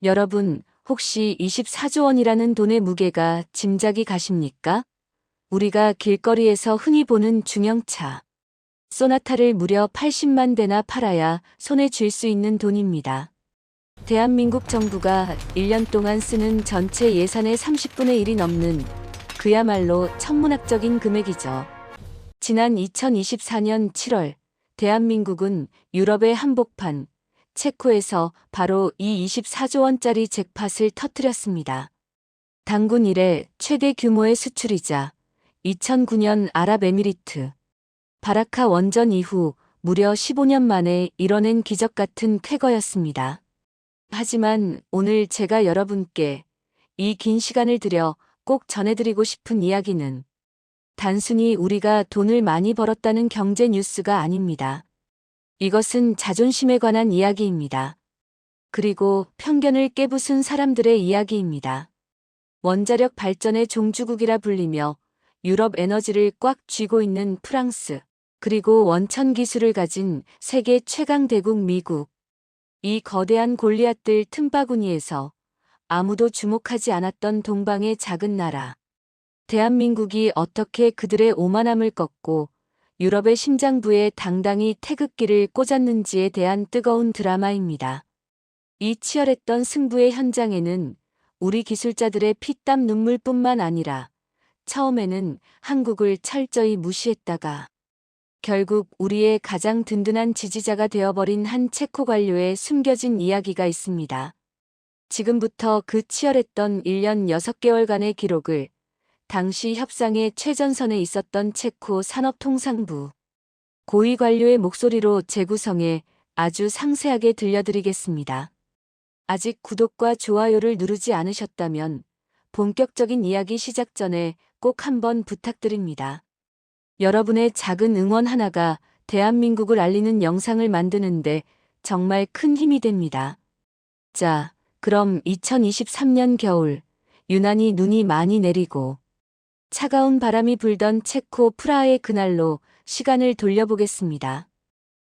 여러분, 혹시 24조 원이라는 돈의 무게가 짐작이 가십니까? 우리가 길거리에서 흔히 보는 중형차, 소나타를 무려 80만 대나 팔아야 손에 쥘 수 있는 돈입니다. 대한민국 정부가 1년 동안 쓰는 전체 예산의 30분의 1이 넘는 그야말로 천문학적인 금액이죠. 지난 2024년 7월, 대한민국은 유럽의 한복판, 체코에서 바로 이 24조 원짜리 잭팟을 터뜨렸습니다. 단군 이래 최대 규모의 수출이자 2009년 아랍에미리트, 바라카 원전 이후 무려 15년 만에 이뤄낸 기적 같은 쾌거였습니다. 하지만 오늘 제가 여러분께 이 긴 시간을 들여 꼭 전해드리고 싶은 이야기는 단순히 우리가 돈을 많이 벌었다는 경제 뉴스가 아닙니다. 이것은 자존심에 관한 이야기입니다. 그리고 편견을 깨부순 사람들의 이야기입니다. 원자력 발전의 종주국이라 불리며 유럽 에너지를 꽉 쥐고 있는 프랑스, 그리고 원천 기술을 가진 세계 최강 대국 미국. 이 거대한 골리앗들 틈바구니에서 아무도 주목하지 않았던 동방의 작은 나라. 대한민국이 어떻게 그들의 오만함을 꺾고 유럽의 심장부에 당당히 태극기를 꽂았는지에 대한 뜨거운 드라마입니다. 이 치열했던 승부의 현장에는 우리 기술자들의 피땀 눈물뿐만 아니라 처음에는 한국을 철저히 무시했다가 결국 우리의 가장 든든한 지지자가 되어버린 한 체코 관료의 숨겨진 이야기가 있습니다. 지금부터 그 치열했던 1년 6개월간의 기록을 당시 협상의 최전선에 있었던 체코 산업통상부 고위 관료의 목소리로 재구성해 아주 상세하게 들려드리겠습니다. 아직 구독과 좋아요를 누르지 않으셨다면 본격적인 이야기 시작 전에 꼭 한번 부탁드립니다. 여러분의 작은 응원 하나가 대한민국을 알리는 영상을 만드는데 정말 큰 힘이 됩니다. 자, 그럼 2023년 겨울, 유난히 눈이 많이 내리고 차가운 바람이 불던 체코 프라하의 그날로 시간을 돌려보겠습니다.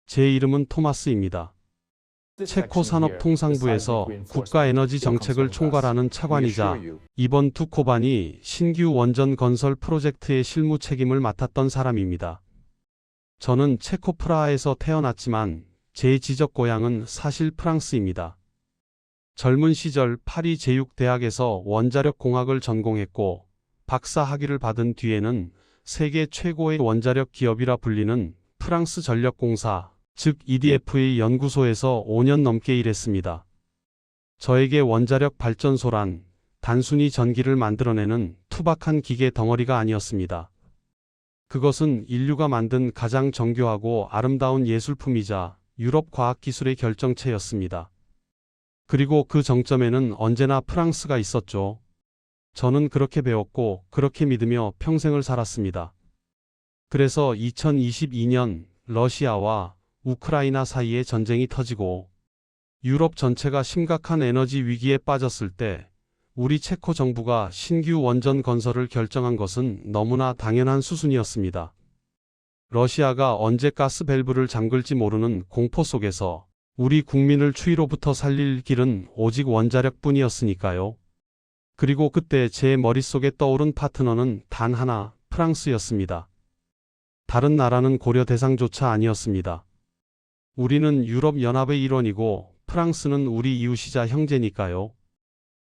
제 이름은 토마스입니다. 체코 산업통상부에서 국가에너지 정책을 총괄하는 차관이자 이번 투코반이 신규 원전 건설 프로젝트의 실무 책임을 맡았던 사람입니다. 저는 체코 프라하에서 태어났지만 제 지적 고향은 사실 프랑스입니다. 젊은 시절 파리 제육대학에서 원자력 공학을 전공했고 박사 학위를 받은 뒤에는 세계 최고의 원자력 기업이라 불리는 프랑스 전력공사, 즉 EDF의 연구소에서 5년 넘게 일했습니다. 저에게 원자력 발전소란 단순히 전기를 만들어내는 투박한 기계 덩어리가 아니었습니다. 그것은 인류가 만든 가장 정교하고 아름다운 예술품이자 유럽 과학기술의 결정체였습니다. 그리고 그 정점에는 언제나 프랑스가 있었죠. 저는 그렇게 배웠고 그렇게 믿으며 평생을 살았습니다. 그래서 2022년 러시아와 우크라이나 사이에 전쟁이 터지고 유럽 전체가 심각한 에너지 위기에 빠졌을 때 우리 체코 정부가 신규 원전 건설을 결정한 것은 너무나 당연한 수순이었습니다. 러시아가 언제 가스 밸브를 잠글지 모르는 공포 속에서 우리 국민을 추위로부터 살릴 길은 오직 원자력뿐이었으니까요. 그리고 그때 제 머릿속에 떠오른 파트너는 단 하나, 프랑스였습니다. 다른 나라는 고려 대상조차 아니었습니다. 우리는 유럽연합의 일원이고 프랑스는 우리 이웃이자 형제니까요.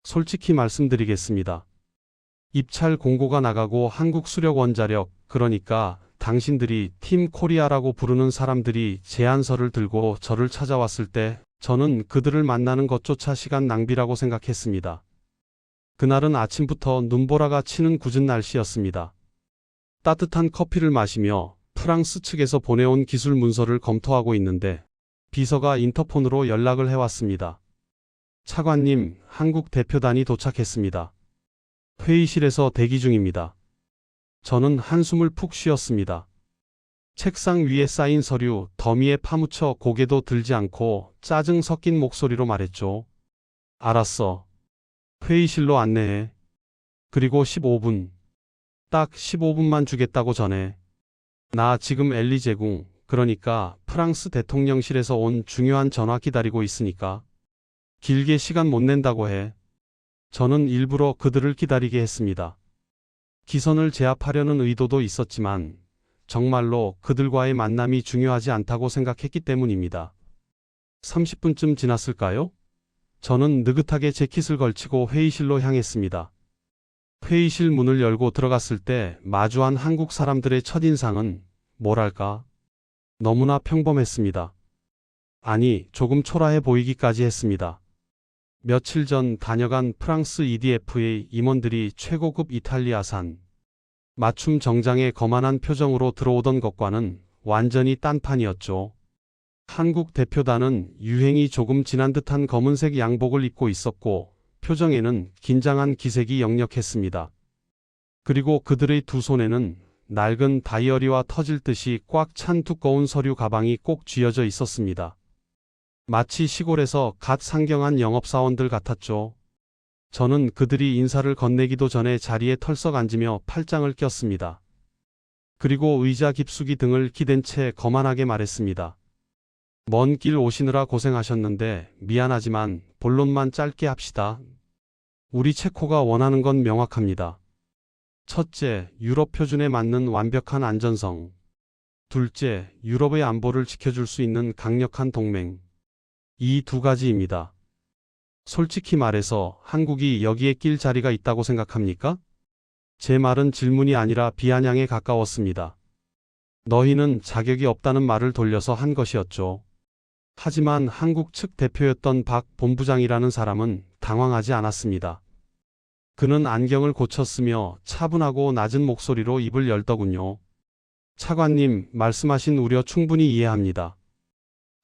솔직히 말씀드리겠습니다. 입찰 공고가 나가고 한국수력원자력, 그러니까 당신들이 팀 코리아라고 부르는 사람들이 제안서를 들고 저를 찾아왔을 때 저는 그들을 만나는 것조차 시간 낭비라고 생각했습니다. 그날은 아침부터 눈보라가 치는 궂은 날씨였습니다. 따뜻한 커피를 마시며 프랑스 측에서 보내온 기술 문서를 검토하고 있는데 비서가 인터폰으로 연락을 해왔습니다. 차관님, 한국 대표단이 도착했습니다. 회의실에서 대기 중입니다. 저는 한숨을 푹 쉬었습니다. 책상 위에 쌓인 서류 더미에 파묻혀 고개도 들지 않고 짜증 섞인 목소리로 말했죠. 알았어. 회의실로 안내해. 그리고 15분. 딱 15분만 주겠다고 전해. 나 지금 엘리제궁, 그러니까 프랑스 대통령실에서 온 중요한 전화 기다리고 있으니까. 길게 시간 못 낸다고 해. 저는 일부러 그들을 기다리게 했습니다. 기선을 제압하려는 의도도 있었지만 정말로 그들과의 만남이 중요하지 않다고 생각했기 때문입니다. 30분쯤 지났을까요? 저는 느긋하게 재킷을 걸치고 회의실로 향했습니다. 회의실 문을 열고 들어갔을 때 마주한 한국 사람들의 첫인상은 뭐랄까? 너무나 평범했습니다. 아니, 조금 초라해 보이기까지 했습니다. 며칠 전 다녀간 프랑스 EDF의 임원들이 최고급 이탈리아산 맞춤 정장에 거만한 표정으로 들어오던 것과는 완전히 딴판이었죠. 한국 대표단은 유행이 조금 지난 듯한 검은색 양복을 입고 있었고 표정에는 긴장한 기색이 역력했습니다. 그리고 그들의 두 손에는 낡은 다이어리와 터질 듯이 꽉 찬 두꺼운 서류 가방이 꼭 쥐어져 있었습니다. 마치 시골에서 갓 상경한 영업사원들 같았죠. 저는 그들이 인사를 건네기도 전에 자리에 털썩 앉으며 팔짱을 꼈습니다. 그리고 의자 깊숙이 등을 기댄 채 거만하게 말했습니다. 먼 길 오시느라 고생하셨는데 미안하지만 본론만 짧게 합시다. 우리 체코가 원하는 건 명확합니다. 첫째, 유럽 표준에 맞는 완벽한 안전성. 둘째, 유럽의 안보를 지켜줄 수 있는 강력한 동맹. 이 두 가지입니다. 솔직히 말해서 한국이 여기에 낄 자리가 있다고 생각합니까? 제 말은 질문이 아니라 비아냥에 가까웠습니다. 너희는 자격이 없다는 말을 돌려서 한 것이었죠. 하지만 한국 측 대표였던 박 본부장이라는 사람은 당황하지 않았습니다. 그는 안경을 고쳤으며 차분하고 낮은 목소리로 입을 열더군요. 차관님, 말씀하신 우려 충분히 이해합니다.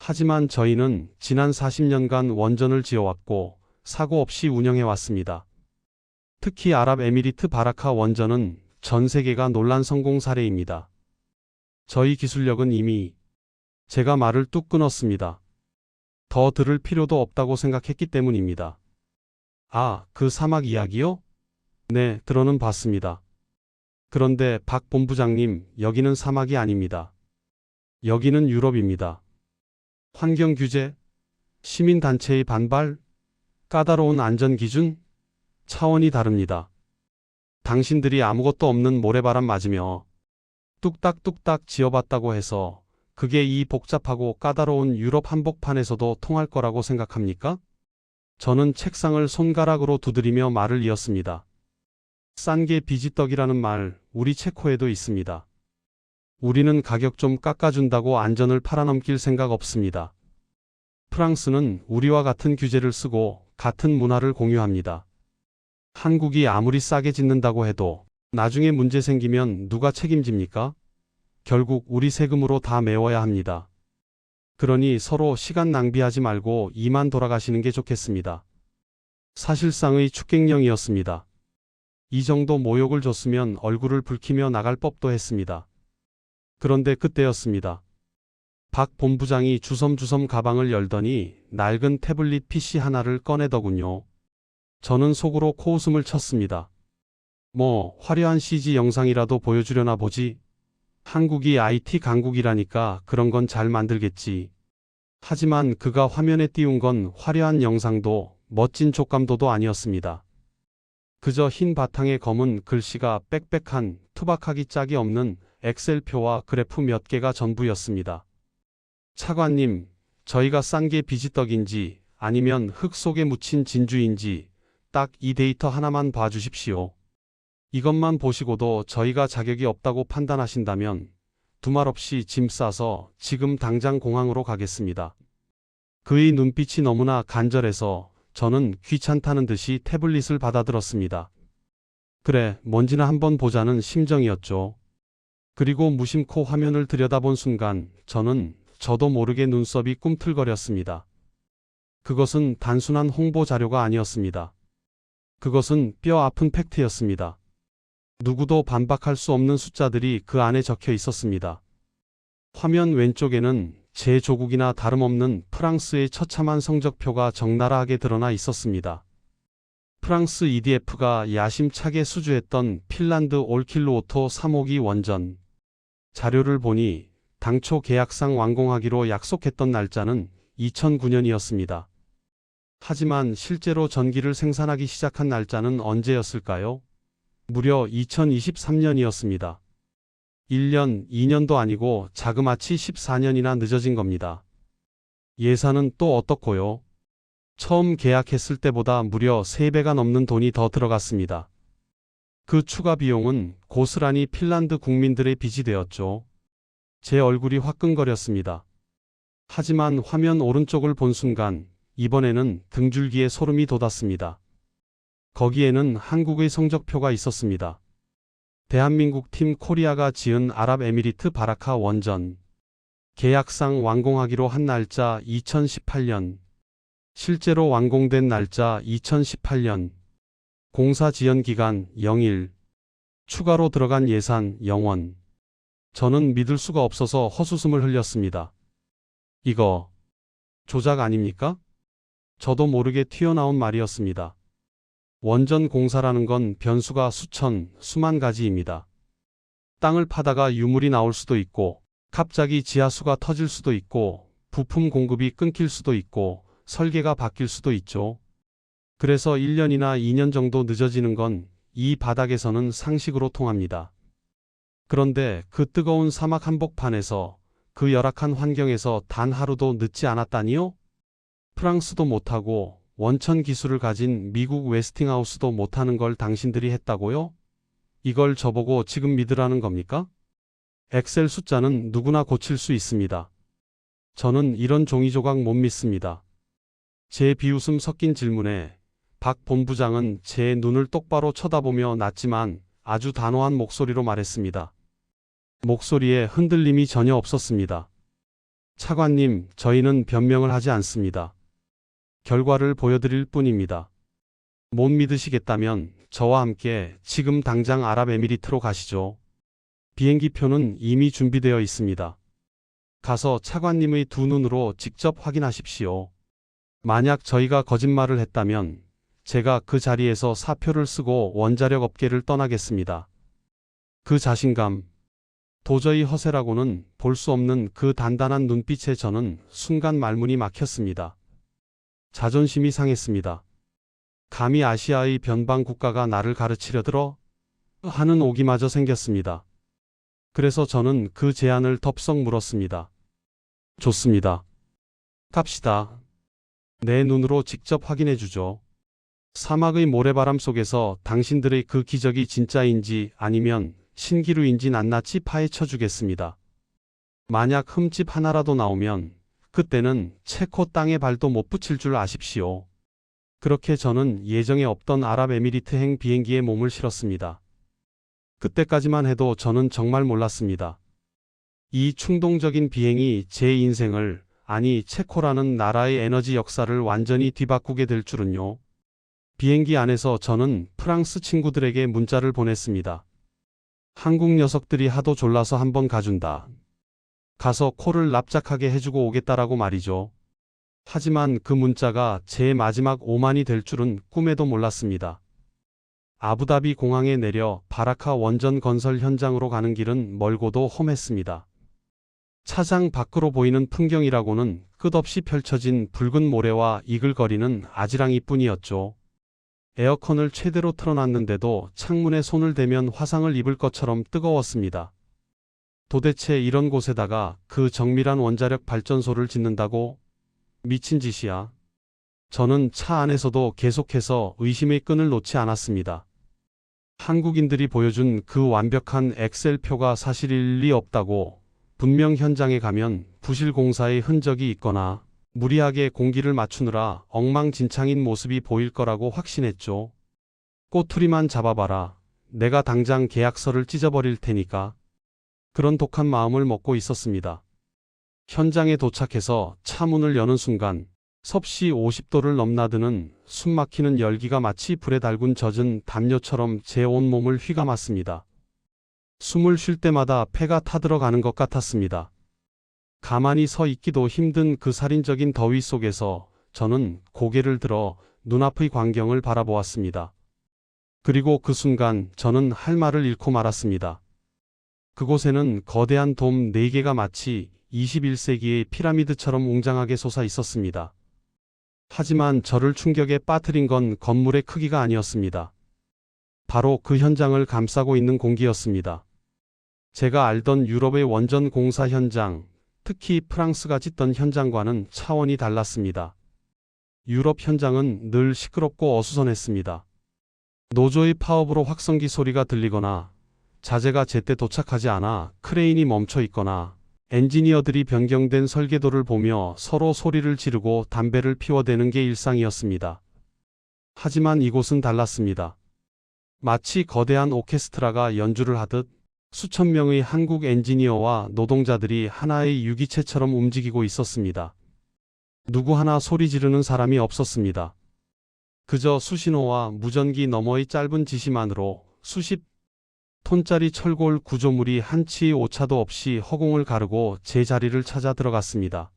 하지만 저희는 지난 40년간 원전을 지어왔고 사고 없이 운영해왔습니다. 특히 아랍에미리트 바라카 원전은 전 세계가 놀란 성공 사례입니다. 저희 기술력은 이미 제가 말을 뚝 끊었습니다. 더 들을 필요도 없다고 생각했기 때문입니다. 아, 그 사막 이야기요? 네, 들어는 봤습니다. 그런데 박 본부장님, 여기는 사막이 아닙니다. 여기는 유럽입니다. 환경 규제, 시민단체의 반발, 까다로운 안전기준, 차원이 다릅니다. 당신들이 아무것도 없는 모래바람 맞으며 뚝딱뚝딱 지어봤다고 해서 그게 이 복잡하고 까다로운 유럽 한복판에서도 통할 거라고 생각합니까? 저는 책상을 손가락으로 두드리며 말을 이었습니다. 싼 게 비지떡이라는 말, 우리 체코에도 있습니다. 우리는 가격 좀 깎아준다고 안전을 팔아넘길 생각 없습니다. 프랑스는 우리와 같은 규제를 쓰고 같은 문화를 공유합니다. 한국이 아무리 싸게 짓는다고 해도 나중에 문제 생기면 누가 책임집니까? 결국 우리 세금으로 다 메워야 합니다. 그러니 서로 시간 낭비하지 말고 이만 돌아가시는 게 좋겠습니다. 사실상의 축객령이었습니다. 이 정도 모욕을 줬으면 얼굴을 붉히며 나갈 법도 했습니다. 그런데 그때였습니다. 박 본부장이 주섬주섬 가방을 열더니 낡은 태블릿 PC 하나를 꺼내더군요. 저는 속으로 코웃음을 쳤습니다. 뭐 화려한 CG 영상이라도 보여주려나 보지. 한국이 IT 강국이라니까 그런 건 잘 만들겠지. 하지만 그가 화면에 띄운 건 화려한 영상도 멋진 촉감도도 아니었습니다. 그저 흰 바탕에 검은 글씨가 빽빽한 투박하기 짝이 없는 엑셀표와 그래프 몇 개가 전부였습니다. 차관님, 저희가 싼 게 비지떡인지 아니면 흙 속에 묻힌 진주인지 딱 이 데이터 하나만 봐주십시오. 이것만 보시고도 저희가 자격이 없다고 판단하신다면 두말 없이 짐 싸서 지금 당장 공항으로 가겠습니다. 그의 눈빛이 너무나 간절해서 저는 귀찮다는 듯이 태블릿을 받아들었습니다. 그래, 뭔지나 한번 보자는 심정이었죠. 그리고 무심코 화면을 들여다본 순간 저는 저도 모르게 눈썹이 꿈틀거렸습니다. 그것은 단순한 홍보 자료가 아니었습니다. 그것은 뼈 아픈 팩트였습니다. 누구도 반박할 수 없는 숫자들이 그 안에 적혀 있었습니다. 화면 왼쪽에는 제 조국이나 다름없는 프랑스의 처참한 성적표가 적나라하게 드러나 있었습니다. 프랑스 EDF가 야심차게 수주했던 핀란드 올킬루오토 3호기 원전. 자료를 보니 당초 계약상 완공하기로 약속했던 날짜는 2009년이었습니다. 하지만 실제로 전기를 생산하기 시작한 날짜는 언제였을까요? 무려 2023년이었습니다. 1년, 2년도 아니고 자그마치 14년이나 늦어진 겁니다. 예산은 또 어떻고요? 처음 계약했을 때보다 무려 3배가 넘는 돈이 더 들어갔습니다. 그 추가 비용은 고스란히 핀란드 국민들의 빚이 되었죠. 제 얼굴이 화끈거렸습니다. 하지만 화면 오른쪽을 본 순간 이번에는 등줄기에 소름이 돋았습니다. 거기에는 한국의 성적표가 있었습니다. 대한민국 팀 코리아가 지은 아랍에미리트 바라카 원전. 계약상 완공하기로 한 날짜 2018년. 실제로 완공된 날짜 2018년. 공사 지연 기간 0일. 추가로 들어간 예산 0원. 저는 믿을 수가 없어서 헛웃음을 흘렸습니다. 이거 조작 아닙니까? 저도 모르게 튀어나온 말이었습니다. 원전 공사라는 건 변수가 수천, 수만 가지입니다. 땅을 파다가 유물이 나올 수도 있고, 갑자기 지하수가 터질 수도 있고, 부품 공급이 끊길 수도 있고, 설계가 바뀔 수도 있죠. 그래서 1년이나 2년 정도 늦어지는 건 이 바닥에서는 상식으로 통합니다. 그런데 그 뜨거운 사막 한복판에서 그 열악한 환경에서 단 하루도 늦지 않았다니요? 프랑스도 못하고 원천 기술을 가진 미국 웨스팅하우스도 못하는 걸 당신들이 했다고요? 이걸 저보고 지금 믿으라는 겁니까? 엑셀 숫자는 누구나 고칠 수 있습니다. 저는 이런 종이조각 못 믿습니다. 제 비웃음 섞인 질문에 박 본부장은 제 눈을 똑바로 쳐다보며 낮지만 아주 단호한 목소리로 말했습니다. 목소리에 흔들림이 전혀 없었습니다. 차관님, 저희는 변명을 하지 않습니다. 결과를 보여드릴 뿐입니다. 못 믿으시겠다면 저와 함께 지금 당장 아랍에미리트로 가시죠. 비행기표는 이미 준비되어 있습니다. 가서 차관님의 두 눈으로 직접 확인하십시오. 만약 저희가 거짓말을 했다면 제가 그 자리에서 사표를 쓰고 원자력 업계를 떠나겠습니다. 그 자신감, 도저히 허세라고는 볼 수 없는 그 단단한 눈빛에 저는 순간 말문이 막혔습니다. 자존심이 상했습니다. 감히 아시아의 변방 국가가 나를 가르치려 들어? 하는 오기마저 생겼습니다. 그래서 저는 그 제안을 덥석 물었습니다. 좋습니다. 갑시다. 내 눈으로 직접 확인해 주죠. 사막의 모래바람 속에서 당신들의 그 기적이 진짜인지 아니면 신기루인지 낱낱이 파헤쳐 주겠습니다. 만약 흠집 하나라도 나오면 그때는 체코 땅에 발도 못 붙일 줄 아십시오. 그렇게 저는 예정에 없던 아랍에미리트행 비행기에 몸을 실었습니다. 그때까지만 해도 저는 정말 몰랐습니다. 이 충동적인 비행이 제 인생을, 아니 체코라는 나라의 에너지 역사를 완전히 뒤바꾸게 될 줄은요. 비행기 안에서 저는 프랑스 친구들에게 문자를 보냈습니다. 한국 녀석들이 하도 졸라서 한번 가준다. 가서 코를 납작하게 해주고 오겠다라고 말이죠. 하지만 그 문자가 제 마지막 오만이 될 줄은 꿈에도 몰랐습니다. 아부다비 공항에 내려 바라카 원전 건설 현장으로 가는 길은 멀고도 험했습니다. 차장 밖으로 보이는 풍경이라고는 끝없이 펼쳐진 붉은 모래와 이글거리는 아지랑이뿐이었죠. 에어컨을 최대로 틀어놨는데도 창문에 손을 대면 화상을 입을 것처럼 뜨거웠습니다. 도대체 이런 곳에다가 그 정밀한 원자력 발전소를 짓는다고? 미친 짓이야. 저는 차 안에서도 계속해서 의심의 끈을 놓지 않았습니다. 한국인들이 보여준 그 완벽한 엑셀표가 사실일 리 없다고, 분명 현장에 가면 부실 공사의 흔적이 있거나 무리하게 공기를 맞추느라 엉망진창인 모습이 보일 거라고 확신했죠. 꼬투리만 잡아봐라. 내가 당장 계약서를 찢어버릴 테니까. 그런 독한 마음을 먹고 있었습니다. 현장에 도착해서 차 문을 여는 순간 섭씨 50도를 넘나드는 숨막히는 열기가 마치 불에 달군 젖은 담요처럼 제 온몸을 휘감았습니다. 숨을 쉴 때마다 폐가 타들어가는 것 같았습니다. 가만히 서 있기도 힘든 그 살인적인 더위 속에서 저는 고개를 들어 눈앞의 광경을 바라보았습니다. 그리고 그 순간 저는 할 말을 잃고 말았습니다. 그곳에는 거대한 돔 4개가 마치 21세기의 피라미드처럼 웅장하게 솟아 있었습니다. 하지만 저를 충격에 빠뜨린 건 건물의 크기가 아니었습니다. 바로 그 현장을 감싸고 있는 공기였습니다. 제가 알던 유럽의 원전 공사 현장, 특히 프랑스가 짓던 현장과는 차원이 달랐습니다. 유럽 현장은 늘 시끄럽고 어수선했습니다. 노조의 파업으로 확성기 소리가 들리거나 자재가 제때 도착하지 않아 크레인이 멈춰 있거나 엔지니어들이 변경된 설계도를 보며 서로 소리를 지르고 담배를 피워대는 게 일상이었습니다. 하지만 이곳은 달랐습니다. 마치 거대한 오케스트라가 연주를 하듯 수천 명의 한국 엔지니어와 노동자들이 하나의 유기체처럼 움직이고 있었습니다. 누구 하나 소리 지르는 사람이 없었습니다. 그저 수신호와 무전기 너머의 짧은 지시만으로 수십 톤짜리 철골 구조물이 한치의 오차도 없이 허공을 가르고 제 자리를 찾아 들어갔습니다.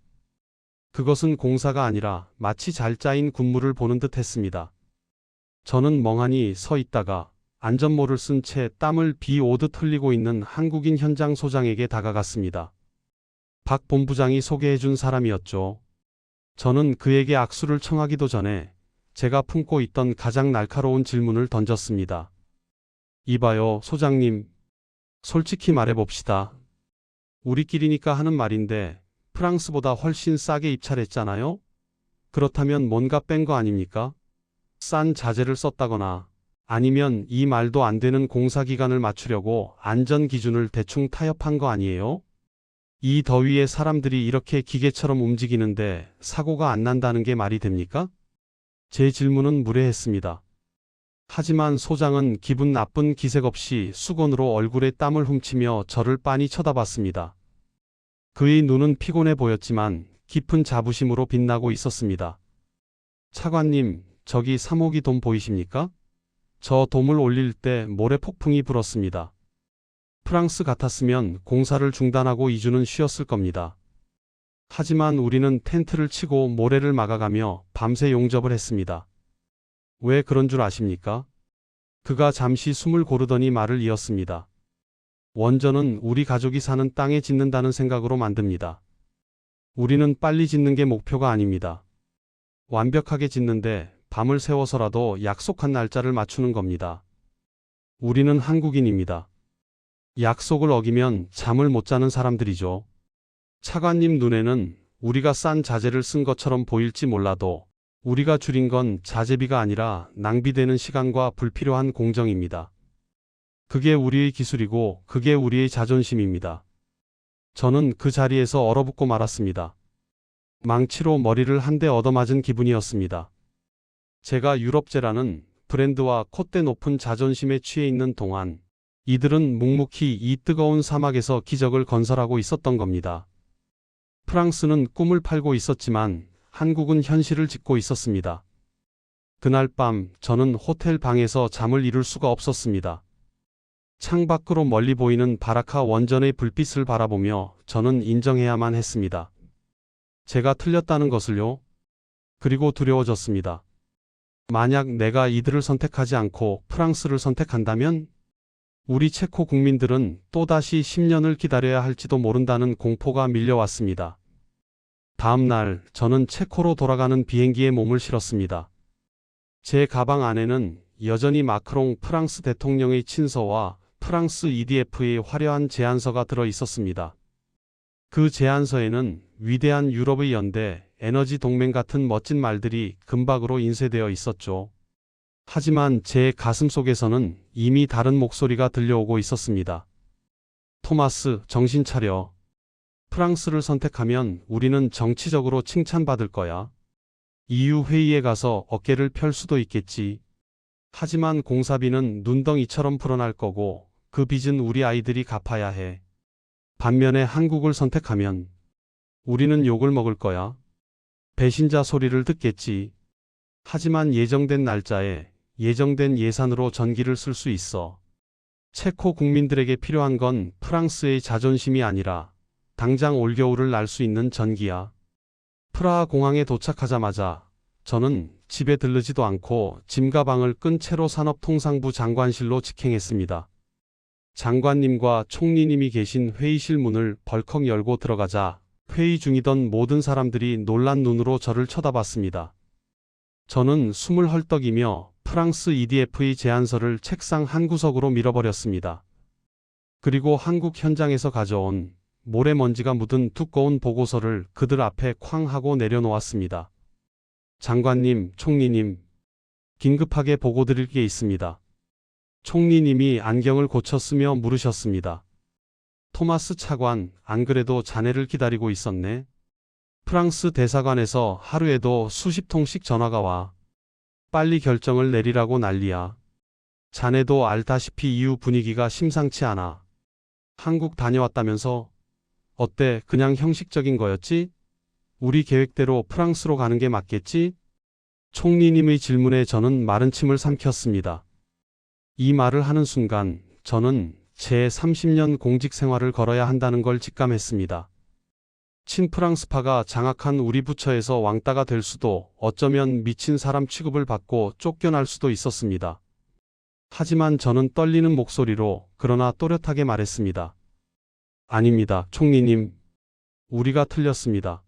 그것은 공사가 아니라 마치 잘 짜인 군무를 보는 듯 했습니다. 저는 멍하니 서 있다가 안전모를 쓴 채 땀을 비 오듯 흘리고 있는 한국인 현장 소장에게 다가갔습니다. 박 본부장이 소개해준 사람이었죠. 저는 그에게 악수를 청하기도 전에 제가 품고 있던 가장 날카로운 질문을 던졌습니다. 이봐요, 소장님. 솔직히 말해봅시다. 우리끼리니까 하는 말인데 프랑스보다 훨씬 싸게 입찰했잖아요? 그렇다면 뭔가 뺀 거 아닙니까? 싼 자재를 썼다거나 아니면 이 말도 안 되는 공사 기간을 맞추려고 안전 기준을 대충 타협한 거 아니에요? 이 더위에 사람들이 이렇게 기계처럼 움직이는데 사고가 안 난다는 게 말이 됩니까? 제 질문은 무례했습니다. 하지만 소장은 기분 나쁜 기색 없이 수건으로 얼굴에 땀을 훔치며 저를 빤히 쳐다봤습니다. 그의 눈은 피곤해 보였지만 깊은 자부심으로 빛나고 있었습니다. 차관님, 저기 3호기 돔 보이십니까? 저 돔을 올릴 때 모래 폭풍이 불었습니다. 프랑스 같았으면 공사를 중단하고 2주는 쉬었을 겁니다. 하지만 우리는 텐트를 치고 모래를 막아가며 밤새 용접을 했습니다. 왜 그런 줄 아십니까? 그가 잠시 숨을 고르더니 말을 이었습니다. 원전은 우리 가족이 사는 땅에 짓는다는 생각으로 만듭니다. 우리는 빨리 짓는 게 목표가 아닙니다. 완벽하게 짓는데 밤을 새워서라도 약속한 날짜를 맞추는 겁니다. 우리는 한국인입니다. 약속을 어기면 잠을 못 자는 사람들이죠. 차관님 눈에는 우리가 싼 자재를 쓴 것처럼 보일지 몰라도 우리가 줄인 건 자재비가 아니라 낭비되는 시간과 불필요한 공정입니다. 그게 우리의 기술이고 그게 우리의 자존심입니다. 저는 그 자리에서 얼어붙고 말았습니다. 망치로 머리를 한 대 얻어맞은 기분이었습니다. 제가 유럽제라는 브랜드와 콧대 높은 자존심에 취해 있는 동안 이들은 묵묵히 이 뜨거운 사막에서 기적을 건설하고 있었던 겁니다. 프랑스는 꿈을 팔고 있었지만 한국은 현실을 짓고 있었습니다. 그날 밤 저는 호텔 방에서 잠을 이룰 수가 없었습니다. 창밖으로 멀리 보이는 바라카 원전의 불빛을 바라보며 저는 인정해야만 했습니다. 제가 틀렸다는 것을요. 그리고 두려워졌습니다. 만약 내가 이들을 선택하지 않고 프랑스를 선택한다면 우리 체코 국민들은 또다시 10년을 기다려야 할지도 모른다는 공포가 밀려왔습니다. 다음 날 저는 체코로 돌아가는 비행기에 몸을 실었습니다. 제 가방 안에는 여전히 마크롱 프랑스 대통령의 친서와 프랑스 EDF의 화려한 제안서가 들어 있었습니다. 그 제안서에는 위대한 유럽의 연대, 에너지 동맹 같은 멋진 말들이 금박으로 인쇄되어 있었죠. 하지만 제 가슴 속에서는 이미 다른 목소리가 들려오고 있었습니다. 토마스, 정신 차려. 프랑스를 선택하면 우리는 정치적으로 칭찬받을 거야. EU 회의에 가서 어깨를 펼 수도 있겠지. 하지만 공사비는 눈덩이처럼 불어날 거고 그 빚은 우리 아이들이 갚아야 해. 반면에 한국을 선택하면 우리는 욕을 먹을 거야. 배신자 소리를 듣겠지. 하지만 예정된 날짜에 예정된 예산으로 전기를 쓸 수 있어. 체코 국민들에게 필요한 건 프랑스의 자존심이 아니라 당장 올겨울을 날 수 있는 전기야. 프라하 공항에 도착하자마자 저는 집에 들르지도 않고 짐가방을 끈 채로 산업통상부 장관실로 직행했습니다. 장관님과 총리님이 계신 회의실 문을 벌컥 열고 들어가자 회의 중이던 모든 사람들이 놀란 눈으로 저를 쳐다봤습니다. 저는 숨을 헐떡이며 프랑스 EDF의 제안서를 책상 한 구석으로 밀어버렸습니다. 그리고 한국 현장에서 가져온 모래먼지가 묻은 두꺼운 보고서를 그들 앞에 쾅 하고 내려놓았습니다. 장관님, 총리님, 긴급하게 보고 드릴 게 있습니다. 총리님이 안경을 고쳐 쓰며 물으셨습니다. 토마스 차관, 안 그래도 자네를 기다리고 있었네. 프랑스 대사관에서 하루에도 수십 통씩 전화가 와. 빨리 결정을 내리라고 난리야. 자네도 알다시피 이후 분위기가 심상치 않아. 한국 다녀왔다면서? 어때, 그냥 형식적인 거였지? 우리 계획대로 프랑스로 가는 게 맞겠지? 총리님의 질문에 저는 마른 침을 삼켰습니다. 이 말을 하는 순간 저는 제 30년 공직 생활을 걸어야 한다는 걸 직감했습니다. 친프랑스파가 장악한 우리 부처에서 왕따가 될 수도, 어쩌면 미친 사람 취급을 받고 쫓겨날 수도 있었습니다. 하지만 저는 떨리는 목소리로 그러나 또렷하게 말했습니다. 아닙니다, 총리님. 우리가 틀렸습니다.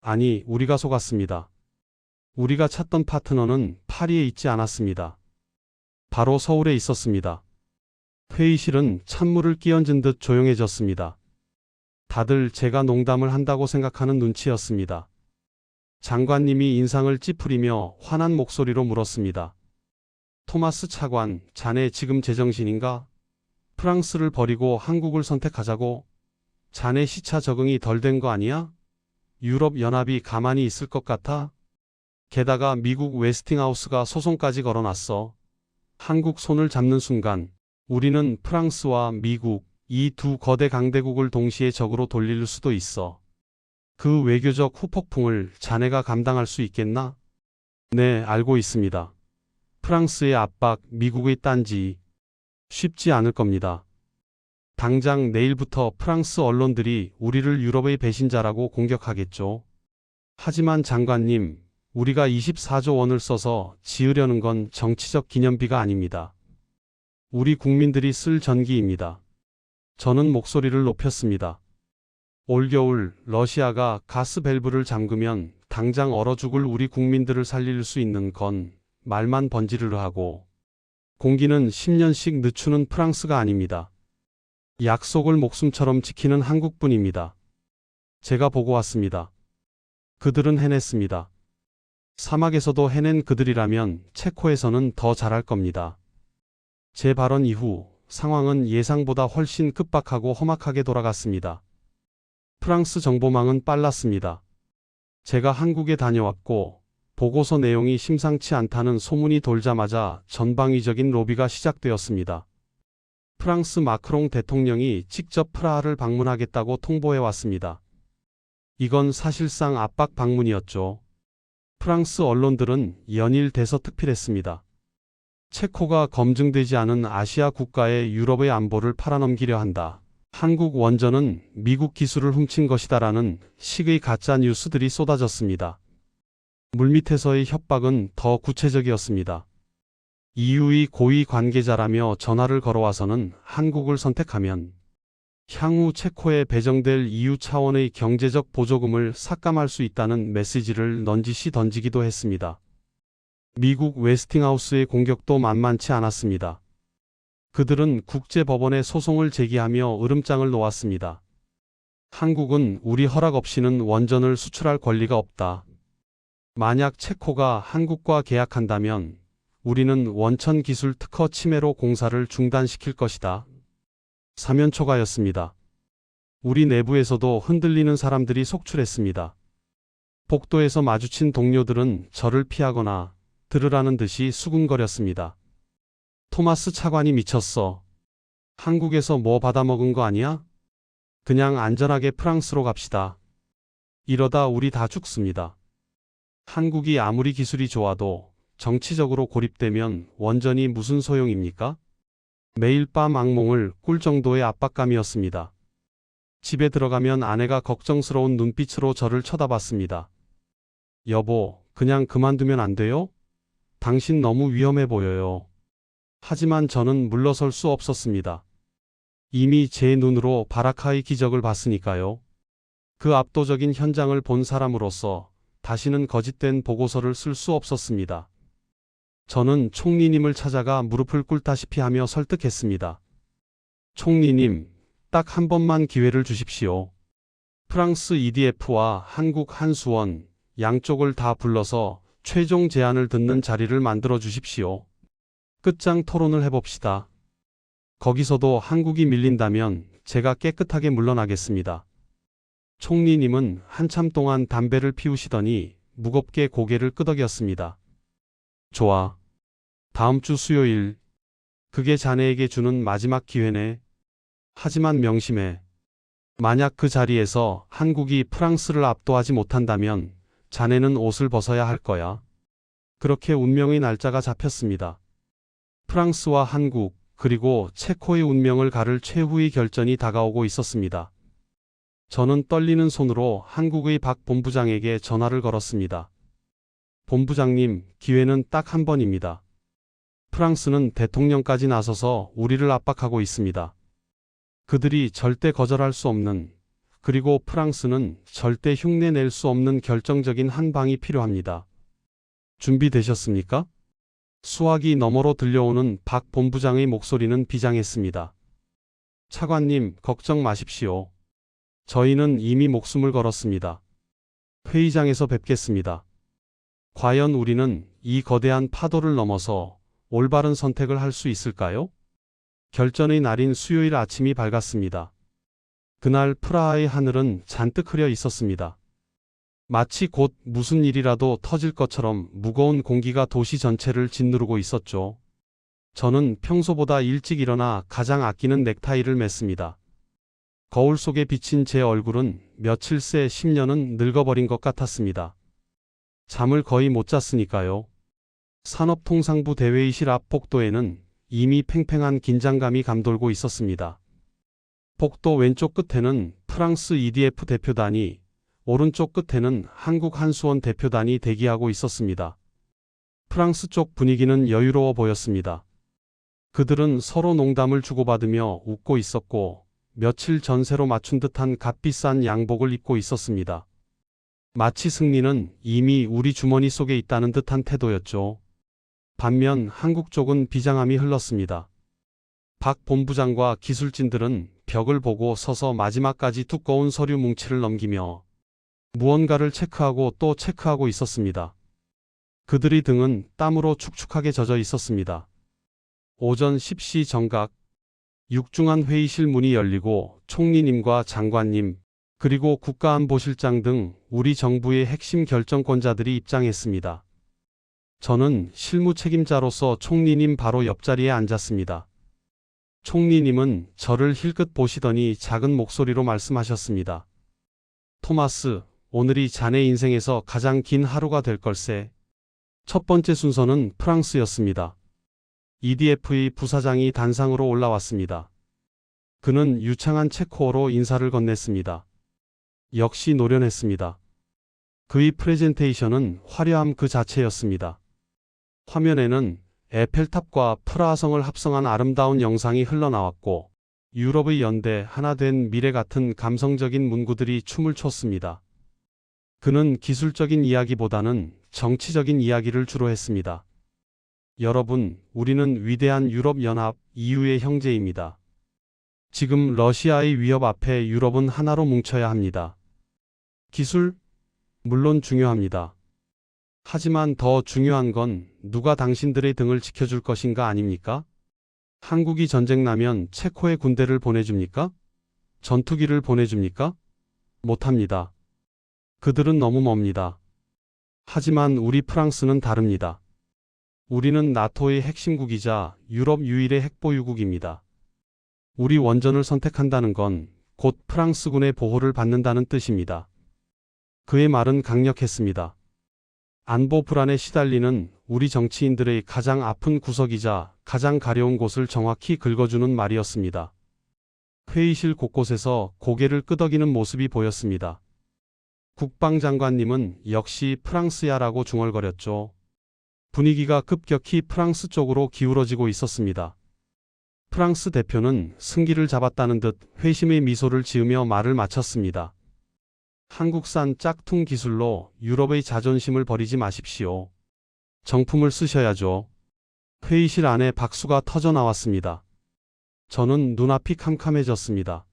아니, 우리가 속았습니다. 우리가 찾던 파트너는 파리에 있지 않았습니다. 바로 서울에 있었습니다. 회의실은 찬물을 끼얹은 듯 조용해졌습니다. 다들 제가 농담을 한다고 생각하는 눈치였습니다. 장관님이 인상을 찌푸리며 화난 목소리로 물었습니다. 토마스 차관, 자네 지금 제정신인가? 프랑스를 버리고 한국을 선택하자고? 자네 시차 적응이 덜 된 거 아니야? 유럽연합이 가만히 있을 것 같아? 게다가 미국 웨스팅하우스가 소송까지 걸어놨어. 한국 손을 잡는 순간 우리는 프랑스와 미국, 이 두 거대 강대국을 동시에 적으로 돌릴 수도 있어. 그 외교적 후폭풍을 자네가 감당할 수 있겠나? 네, 알고 있습니다. 프랑스의 압박, 미국의 딴지. 쉽지 않을 겁니다. 당장 내일부터 프랑스 언론들이 우리를 유럽의 배신자라고 공격하겠죠. 하지만 장관님, 우리가 24조 원을 써서 지으려는 건 정치적 기념비가 아닙니다. 우리 국민들이 쓸 전기입니다. 저는 목소리를 높였습니다. 올겨울 러시아가 가스 밸브를 잠그면 당장 얼어 죽을 우리 국민들을 살릴 수 있는 건 말만 번지르르 하고, 공기는 10년씩 늦추는 프랑스가 아닙니다. 약속을 목숨처럼 지키는 한국뿐입니다. 제가 보고 왔습니다. 그들은 해냈습니다. 사막에서도 해낸 그들이라면 체코에서는 더 잘할 겁니다. 제 발언 이후 상황은 예상보다 훨씬 급박하고 험악하게 돌아갔습니다. 프랑스 정보망은 빨랐습니다. 제가 한국에 다녀왔고 보고서 내용이 심상치 않다는 소문이 돌자마자 전방위적인 로비가 시작되었습니다. 프랑스 마크롱 대통령이 직접 프라하를 방문하겠다고 통보해왔습니다. 이건 사실상 압박 방문이었죠. 프랑스 언론들은 연일 대서특필했습니다. 체코가 검증되지 않은 아시아 국가에 유럽의 안보를 팔아넘기려 한다. 한국 원전은 미국 기술을 훔친 것이다라는 식의 가짜 뉴스들이 쏟아졌습니다. 물밑에서의 협박은 더 구체적이었습니다. EU의 고위 관계자라며 전화를 걸어와서는 한국을 선택하면 향후 체코에 배정될 EU 차원의 경제적 보조금을 삭감할 수 있다는 메시지를 넌지시 던지기도 했습니다. 미국 웨스팅하우스의 공격도 만만치 않았습니다. 그들은 국제법원에 소송을 제기하며 으름장을 놓았습니다. 한국은 우리 허락 없이는 원전을 수출할 권리가 없다. 만약 체코가 한국과 계약한다면 우리는 원천 기술 특허 침해로 공사를 중단시킬 것이다. 사면초가였습니다. 우리 내부에서도 흔들리는 사람들이 속출했습니다. 복도에서 마주친 동료들은 저를 피하거나 들으라는 듯이 수군거렸습니다. 토마스 차관이 미쳤어. 한국에서 뭐 받아먹은 거 아니야? 그냥 안전하게 프랑스로 갑시다. 이러다 우리 다 죽습니다. 한국이 아무리 기술이 좋아도 정치적으로 고립되면 원전이 무슨 소용입니까? 매일 밤 악몽을 꿀 정도의 압박감이었습니다. 집에 들어가면 아내가 걱정스러운 눈빛으로 저를 쳐다봤습니다. 여보, 그냥 그만두면 안 돼요? 당신 너무 위험해 보여요. 하지만 저는 물러설 수 없었습니다. 이미 제 눈으로 바라카의 기적을 봤으니까요. 그 압도적인 현장을 본 사람으로서 다시는 거짓된 보고서를 쓸 수 없었습니다. 저는 총리님을 찾아가 무릎을 꿇다시피 하며 설득했습니다. 총리님, 딱 한 번만 기회를 주십시오. 프랑스 EDF와 한국 한수원 양쪽을 다 불러서 최종 제안을 듣는 자리를 만들어 주십시오. 끝장 토론을 해봅시다. 거기서도 한국이 밀린다면 제가 깨끗하게 물러나겠습니다. 총리님은 한참 동안 담배를 피우시더니 무겁게 고개를 끄덕였습니다. 좋아. 다음 주 수요일. 그게 자네에게 주는 마지막 기회네. 하지만 명심해. 만약 그 자리에서 한국이 프랑스를 압도하지 못한다면 자네는 옷을 벗어야 할 거야. 그렇게 운명의 날짜가 잡혔습니다. 프랑스와 한국, 그리고 체코의 운명을 가를 최후의 결전이 다가오고 있었습니다. 저는 떨리는 손으로 한국의 박 본부장에게 전화를 걸었습니다. 본부장님, 기회는 딱 한 번입니다. 프랑스는 대통령까지 나서서 우리를 압박하고 있습니다. 그들이 절대 거절할 수 없는, 그리고 프랑스는 절대 흉내낼 수 없는 결정적인 한 방이 필요합니다. 준비되셨습니까? 수화기 너머로 들려오는 박 본부장의 목소리는 비장했습니다. 차관님, 걱정 마십시오. 저희는 이미 목숨을 걸었습니다. 회의장에서 뵙겠습니다. 과연 우리는 이 거대한 파도를 넘어서 올바른 선택을 할 수 있을까요? 결전의 날인 수요일 아침이 밝았습니다. 그날 프라하의 하늘은 잔뜩 흐려 있었습니다. 마치 곧 무슨 일이라도 터질 것처럼 무거운 공기가 도시 전체를 짓누르고 있었죠. 저는 평소보다 일찍 일어나 가장 아끼는 넥타이를 맸습니다. 거울 속에 비친 제 얼굴은 며칠 새 10년은 늙어버린 것 같았습니다. 잠을 거의 못 잤으니까요. 산업통상부 대회의실 앞 복도에는 이미 팽팽한 긴장감이 감돌고 있었습니다. 복도 왼쪽 끝에는 프랑스 EDF 대표단이, 오른쪽 끝에는 한국 한수원 대표단이 대기하고 있었습니다. 프랑스 쪽 분위기는 여유로워 보였습니다. 그들은 서로 농담을 주고받으며 웃고 있었고, 며칠 전세로 맞춘 듯한 값비싼 양복을 입고 있었습니다. 마치 승리는 이미 우리 주머니 속에 있다는 듯한 태도였죠. 반면 한국 쪽은 비장함이 흘렀습니다. 박 본부장과 기술진들은 벽을 보고 서서 마지막까지 두꺼운 서류 뭉치를 넘기며 무언가를 체크하고 또 체크하고 있었습니다. 그들의 등은 땀으로 축축하게 젖어 있었습니다. 오전 10시 정각, 육중한 회의실 문이 열리고 총리님과 장관님, 그리고 국가안보실장 등 우리 정부의 핵심 결정권자들이 입장했습니다. 저는 실무 책임자로서 총리님 바로 옆자리에 앉았습니다. 총리님은 저를 힐끗 보시더니 작은 목소리로 말씀하셨습니다. 토마스, 오늘이 자네 인생에서 가장 긴 하루가 될 걸세. 첫 번째 순서는 프랑스였습니다. EDF의 부사장이 단상으로 올라왔습니다. 그는 유창한 체코어로 인사를 건넸습니다. 역시 노련했습니다. 그의 프레젠테이션은 화려함 그 자체였습니다. 화면에는 에펠탑과 프라하성을 합성한 아름다운 영상이 흘러나왔고, 유럽의 연대 하나 된 미래 같은 감성적인 문구들이 춤을 췄습니다. 그는 기술적인 이야기보다는 정치적인 이야기를 주로 했습니다. 여러분, 우리는 위대한 유럽연합 EU의 형제입니다. 지금 러시아의 위협 앞에 유럽은 하나로 뭉쳐야 합니다. 기술? 물론 중요합니다. 하지만 더 중요한 건 누가 당신들의 등을 지켜줄 것인가 아닙니까? 한국이 전쟁 나면 체코에 군대를 보내줍니까? 전투기를 보내줍니까? 못합니다. 그들은 너무 멉니다. 하지만 우리 프랑스는 다릅니다. 우리는 나토의 핵심국이자 유럽 유일의 핵보유국입니다. 우리 원전을 선택한다는 건 곧 프랑스군의 보호를 받는다는 뜻입니다. 그의 말은 강력했습니다. 안보 불안에 시달리는 우리 정치인들의 가장 아픈 구석이자 가장 가려운 곳을 정확히 긁어주는 말이었습니다. 회의실 곳곳에서 고개를 끄덕이는 모습이 보였습니다. 국방장관님은 역시 프랑스야라고 중얼거렸죠. 분위기가 급격히 프랑스 쪽으로 기울어지고 있었습니다. 프랑스 대표는 승기를 잡았다는 듯 회심의 미소를 지으며 말을 마쳤습니다. 한국산 짝퉁 기술로 유럽의 자존심을 버리지 마십시오. 정품을 쓰셔야죠. 회의실 안에 박수가 터져 나왔습니다. 저는 눈앞이 캄캄해졌습니다.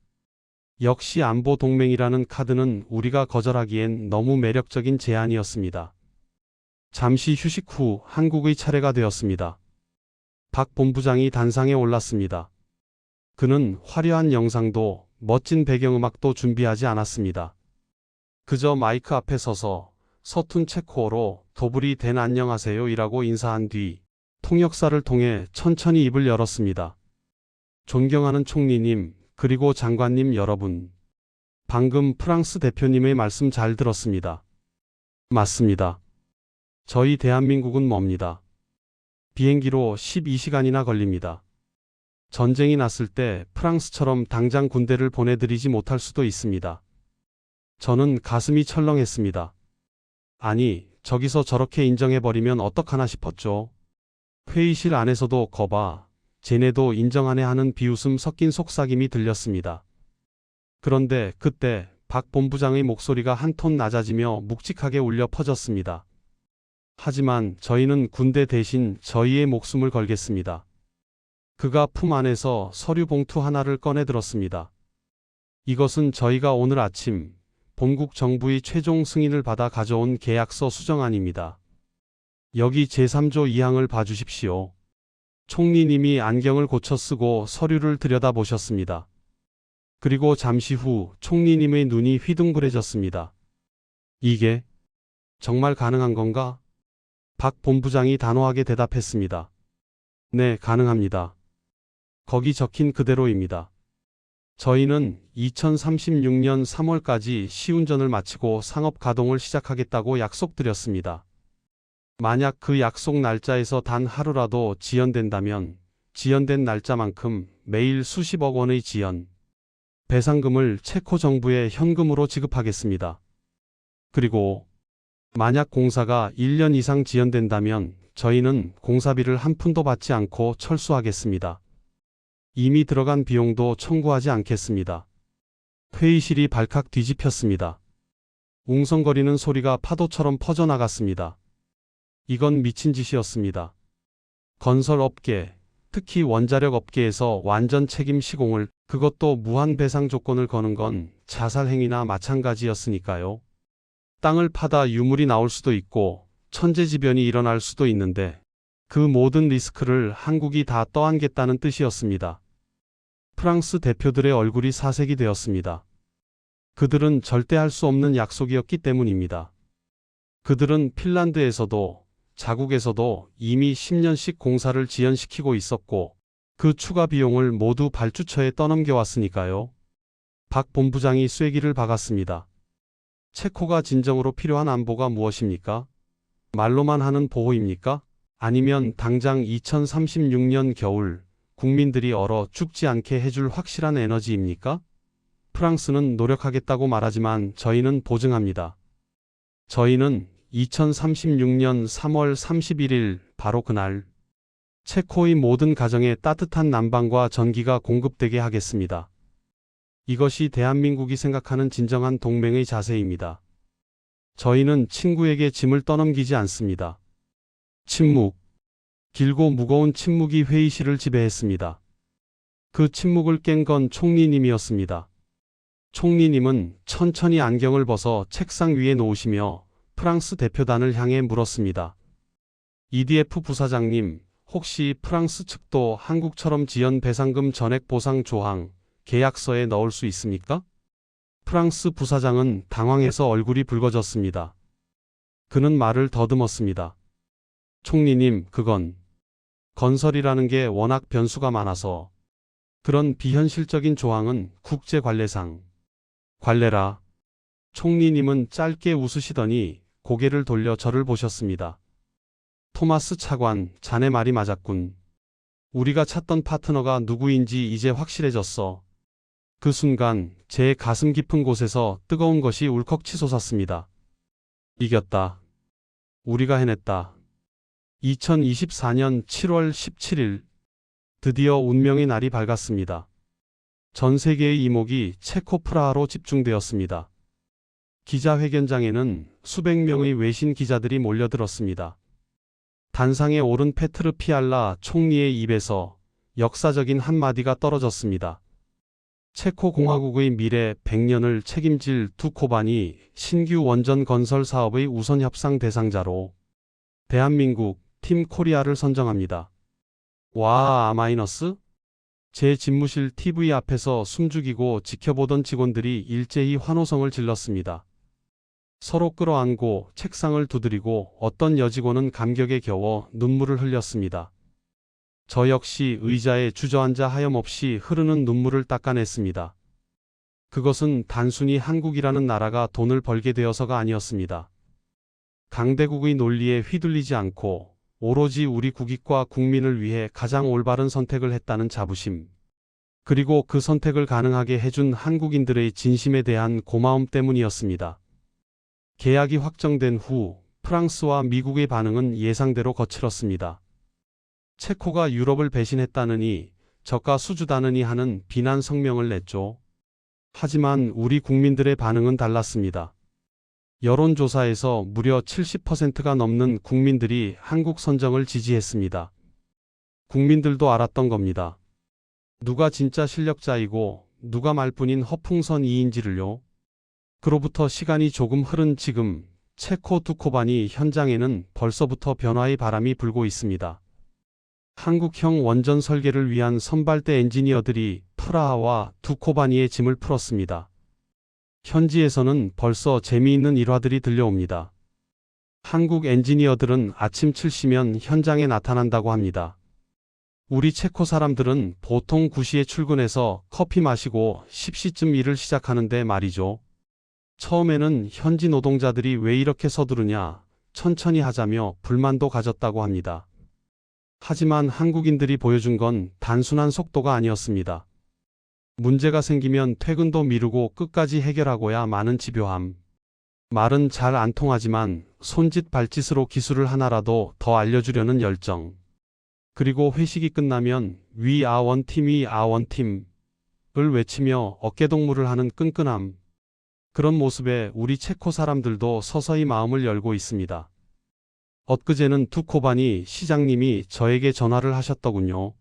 역시 안보 동맹이라는 카드는 우리가 거절하기엔 너무 매력적인 제안이었습니다. 잠시 휴식 후 한국의 차례가 되었습니다. 박 본부장이 단상에 올랐습니다. 그는 화려한 영상도 멋진 배경음악도 준비하지 않았습니다. 그저 마이크 앞에 서서 서툰 체코어로 도불이 된 안녕하세요이라고 인사한 뒤 통역사를 통해 천천히 입을 열었습니다. 존경하는 총리님, 그리고 장관님 여러분. 방금 프랑스 대표님의 말씀 잘 들었습니다. 맞습니다. 저희 대한민국은 멉니다. 비행기로 12시간이나 걸립니다. 전쟁이 났을 때 프랑스처럼 당장 군대를 보내드리지 못할 수도 있습니다. 저는 가슴이 철렁했습니다. 아니, 저기서 저렇게 인정해버리면 어떡하나 싶었죠. 회의실 안에서도 거봐, 쟤네도 인정하네 하는 비웃음 섞인 속삭임이 들렸습니다. 그런데 그때 박 본부장의 목소리가 한 톤 낮아지며 묵직하게 울려 퍼졌습니다. 하지만 저희는 군대 대신 저희의 목숨을 걸겠습니다. 그가 품 안에서 서류 봉투 하나를 꺼내 들었습니다. 이것은 저희가 오늘 아침 본국 정부의 최종 승인을 받아 가져온 계약서 수정안입니다. 여기 제3조 2항을 봐주십시오. 총리님이 안경을 고쳐 쓰고 서류를 들여다보셨습니다. 그리고 잠시 후 총리님의 눈이 휘둥그레졌습니다. 이게 정말 가능한 건가? 박 본부장이 단호하게 대답했습니다. 네, 가능합니다. 거기 적힌 그대로입니다. 저희는 2036년 3월까지 시운전을 마치고 상업 가동을 시작하겠다고 약속드렸습니다. 만약 그 약속 날짜에서 단 하루라도 지연된다면 지연된 날짜만큼 매일 수십억 원의 지연, 배상금을 체코 정부에 현금으로 지급하겠습니다. 그리고 만약 공사가 1년 이상 지연된다면 저희는 공사비를 한 푼도 받지 않고 철수하겠습니다. 이미 들어간 비용도 청구하지 않겠습니다. 회의실이 발칵 뒤집혔습니다. 웅성거리는 소리가 파도처럼 퍼져나갔습니다. 이건 미친 짓이었습니다. 건설업계, 특히 원자력 업계에서 완전 책임 시공을, 그것도 무한 배상 조건을 거는 건 자살행위나 마찬가지였으니까요. 땅을 파다 유물이 나올 수도 있고 천재지변이 일어날 수도 있는데 그 모든 리스크를 한국이 다 떠안겠다는 뜻이었습니다. 프랑스 대표들의 얼굴이 사색이 되었습니다. 그들은 절대 할 수 없는 약속이었기 때문입니다. 그들은 핀란드에서도 자국에서도 이미 10년씩 공사를 지연시키고 있었고 그 추가 비용을 모두 발주처에 떠넘겨왔으니까요. 박 본부장이 쐐기를 박았습니다. 체코가 진정으로 필요한 안보가 무엇입니까? 말로만 하는 보호입니까? 아니면 당장 2036년 겨울 국민들이 얼어 죽지 않게 해줄 확실한 에너지입니까? 프랑스는 노력하겠다고 말하지만 저희는 보증합니다. 저희는 2036년 3월 31일 바로 그날 체코의 모든 가정에 따뜻한 난방과 전기가 공급되게 하겠습니다. 이것이 대한민국이 생각하는 진정한 동맹의 자세입니다. 저희는 친구에게 짐을 떠넘기지 않습니다. 침묵. 길고 무거운 침묵이 회의실을 지배했습니다. 그 침묵을 깬 건 총리님이었습니다. 총리님은 천천히 안경을 벗어 책상 위에 놓으시며 프랑스 대표단을 향해 물었습니다. EDF 부사장님, 혹시 프랑스 측도 한국처럼 지연 배상금 전액 보상 조항, 계약서에 넣을 수 있습니까? 프랑스 부사장은 당황해서 얼굴이 붉어졌습니다. 그는 말을 더듬었습니다. 총리님, 그건 건설이라는 게 워낙 변수가 많아서 그런 비현실적인 조항은 국제관례상 관례라. 총리님은 짧게 웃으시더니 고개를 돌려 저를 보셨습니다. 토마스 차관, 자네 말이 맞았군. 우리가 찾던 파트너가 누구인지 이제 확실해졌어. 그 순간 제 가슴 깊은 곳에서 뜨거운 것이 울컥 치솟았습니다. 이겼다. 우리가 해냈다. 2024년 7월 17일 드디어 운명의 날이 밝았습니다. 전 세계의 이목이 체코 프라하로 집중되었습니다. 기자회견장에는 수백 명의 외신 기자들이 몰려들었습니다. 단상에 오른 페트르 피알라 총리의 입에서 역사적인 한마디가 떨어졌습니다. 체코 공화국의 미래 100년을 책임질 두코반이 신규 원전 건설 사업의 우선 협상 대상자로 대한민국 팀 코리아를 선정합니다. 와, 아마이너스? 제 집무실 TV 앞에서 숨죽이고 지켜보던 직원들이 일제히 환호성을 질렀습니다. 서로 끌어안고 책상을 두드리고 어떤 여직원은 감격에 겨워 눈물을 흘렸습니다. 저 역시 의자에 주저앉아 하염없이 흐르는 눈물을 닦아냈습니다. 그것은 단순히 한국이라는 나라가 돈을 벌게 되어서가 아니었습니다. 강대국의 논리에 휘둘리지 않고 오로지 우리 국익과 국민을 위해 가장 올바른 선택을 했다는 자부심, 그리고 그 선택을 가능하게 해준 한국인들의 진심에 대한 고마움 때문이었습니다. 계약이 확정된 후 프랑스와 미국의 반응은 예상대로 거칠었습니다. 체코가 유럽을 배신했다느니 저가 수주다느니 하는 비난 성명을 냈죠. 하지만 우리 국민들의 반응은 달랐습니다. 여론조사에서 무려 70%가 넘는 국민들이 한국 선정을 지지했습니다. 국민들도 알았던 겁니다. 누가 진짜 실력자이고 누가 말뿐인 허풍선이인지를요. 그로부터 시간이 조금 흐른 지금 체코 두코바니 현장에는 벌써부터 변화의 바람이 불고 있습니다. 한국형 원전 설계를 위한 선발대 엔지니어들이 프라하와 두코바니의 짐을 풀었습니다. 현지에서는 벌써 재미있는 일화들이 들려옵니다. 한국 엔지니어들은 아침 7시면 현장에 나타난다고 합니다. 우리 체코 사람들은 보통 9시에 출근해서 커피 마시고 10시쯤 일을 시작하는데 말이죠. 처음에는 현지 노동자들이 왜 이렇게 서두르냐, 천천히 하자며 불만도 가졌다고 합니다. 하지만 한국인들이 보여준 건 단순한 속도가 아니었습니다. 문제가 생기면 퇴근도 미루고 끝까지 해결하고야 마는 집요함. 말은 잘 안 통하지만 손짓 발짓으로 기술을 하나라도 더 알려주려는 열정. 그리고 회식이 끝나면 We are one team, we are one team을 외치며 어깨동무를 하는 끈끈함. 그런 모습에 우리 체코 사람들도 서서히 마음을 열고 있습니다. 엊그제는 두코바니 시장님이 저에게 전화를 하셨더군요.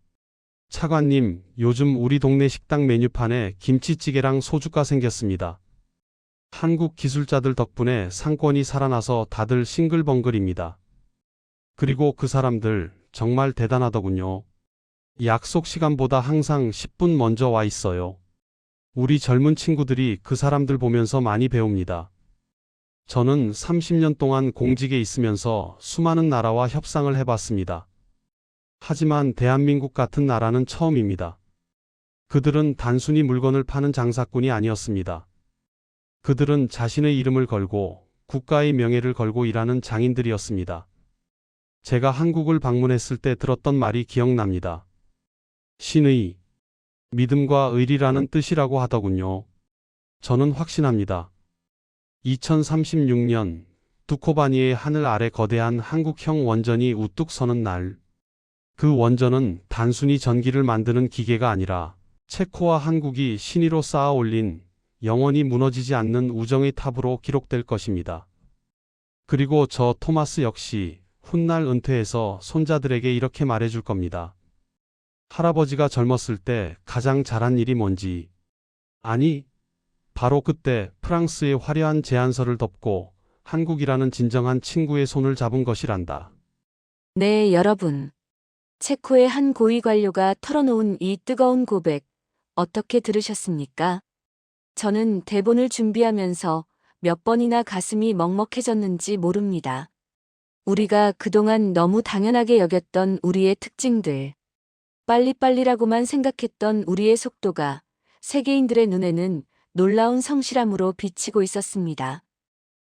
차관님, 요즘 우리 동네 식당 메뉴판에 김치찌개랑 소주가 생겼습니다. 한국 기술자들 덕분에 상권이 살아나서 다들 싱글벙글입니다. 그리고 그 사람들 정말 대단하더군요. 약속 시간보다 항상 10분 먼저 와 있어요. 우리 젊은 친구들이 그 사람들 보면서 많이 배웁니다. 저는 30년 동안 공직에 있으면서 수많은 나라와 협상을 해봤습니다. 하지만 대한민국 같은 나라는 처음입니다. 그들은 단순히 물건을 파는 장사꾼이 아니었습니다. 그들은 자신의 이름을 걸고 국가의 명예를 걸고 일하는 장인들이었습니다. 제가 한국을 방문했을 때 들었던 말이 기억납니다. 신의, 믿음과 의리라는 뜻이라고 하더군요. 저는 확신합니다. 2036년 두코바니의 하늘 아래 거대한 한국형 원전이 우뚝 서는 날, 그 원전은 단순히 전기를 만드는 기계가 아니라 체코와 한국이 신의로 쌓아 올린 영원히 무너지지 않는 우정의 탑으로 기록될 것입니다. 그리고 저 토마스 역시 훗날 은퇴해서 손자들에게 이렇게 말해줄 겁니다. 할아버지가 젊었을 때 가장 잘한 일이 뭔지. 아니, 바로 그때 프랑스의 화려한 제안서를 덮고 한국이라는 진정한 친구의 손을 잡은 것이란다. 네, 여러분. 체코의 한 고위 관료가 털어놓은 이 뜨거운 고백, 어떻게 들으셨습니까? 저는 대본을 준비하면서 몇 번이나 가슴이 먹먹해졌는지 모릅니다. 우리가 그동안 너무 당연하게 여겼던 우리의 특징들, 빨리빨리라고만 생각했던 우리의 속도가 세계인들의 눈에는 놀라운 성실함으로 비치고 있었습니다.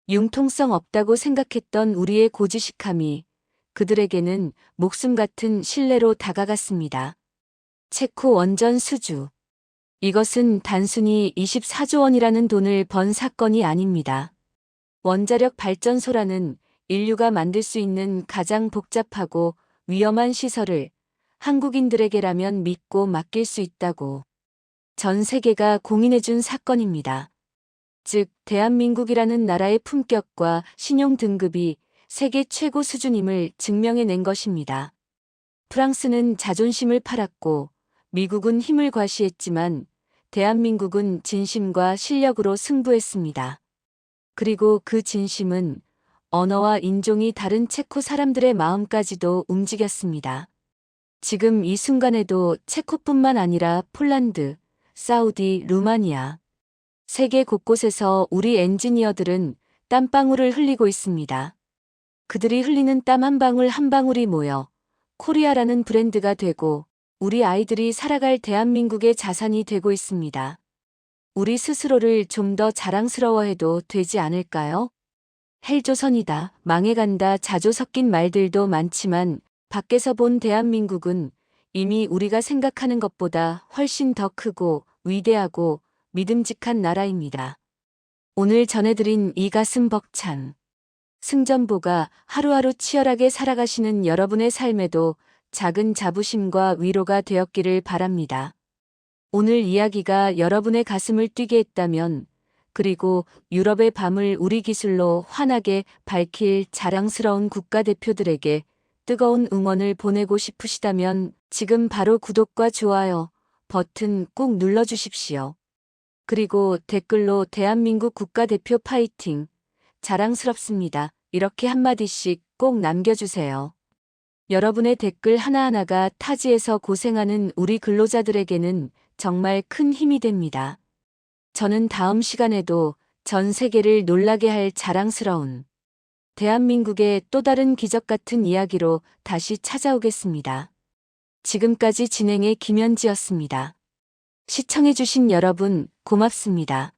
융통성 없다고 생각했던 우리의 고지식함이 그들에게는 목숨 같은 신뢰로 다가갔습니다. 체코 원전 수주. 이것은 단순히 24조 원이라는 돈을 번 사건이 아닙니다. 원자력 발전소라는 인류가 만들 수 있는 가장 복잡하고 위험한 시설을 한국인들에게라면 믿고 맡길 수 있다고 전 세계가 공인해준 사건입니다. 즉 대한민국이라는 나라의 품격과 신용 등급이 세계 최고 수준임을 증명해낸 것입니다. 프랑스는 자존심을 팔았고 미국은 힘을 과시했지만 대한민국은 진심과 실력으로 승부했습니다. 그리고 그 진심은 언어와 인종이 다른 체코 사람들의 마음까지도 움직였습니다. 지금 이 순간에도 체코뿐만 아니라 폴란드, 사우디, 루마니아, 세계 곳곳에서 우리 엔지니어들은 땀방울을 흘리고 있습니다. 그들이 흘리는 땀 한 방울 한 방울이 모여 코리아라는 브랜드가 되고 우리 아이들이 살아갈 대한민국의 자산이 되고 있습니다. 우리 스스로를 좀 더 자랑스러워해도 되지 않을까요? 헬조선이다, 망해간다 자조 섞인 말들도 많지만 밖에서 본 대한민국은 이미 우리가 생각하는 것보다 훨씬 더 크고 위대하고 믿음직한 나라입니다. 오늘 전해드린 이 가슴 벅찬 승전보가 하루하루 치열하게 살아가시는 여러분의 삶에도 작은 자부심과 위로가 되었기를 바랍니다. 오늘 이야기가 여러분의 가슴을 뛰게 했다면, 그리고 유럽의 밤을 우리 기술로 환하게 밝힐 자랑스러운 국가대표들에게 뜨거운 응원을 보내고 싶으시다면 지금 바로 구독과 좋아요 버튼 꼭 눌러주십시오. 그리고 댓글로 대한민국 국가대표 파이팅! 자랑스럽습니다. 이렇게 한마디씩 꼭 남겨주세요. 여러분의 댓글 하나하나가 타지에서 고생하는 우리 근로자들에게는 정말 큰 힘이 됩니다. 저는 다음 시간에도 전 세계를 놀라게 할 자랑스러운 대한민국의 또 다른 기적 같은 이야기로 다시 찾아오겠습니다. 지금까지 진행의 김현지였습니다. 시청해주신 여러분 고맙습니다.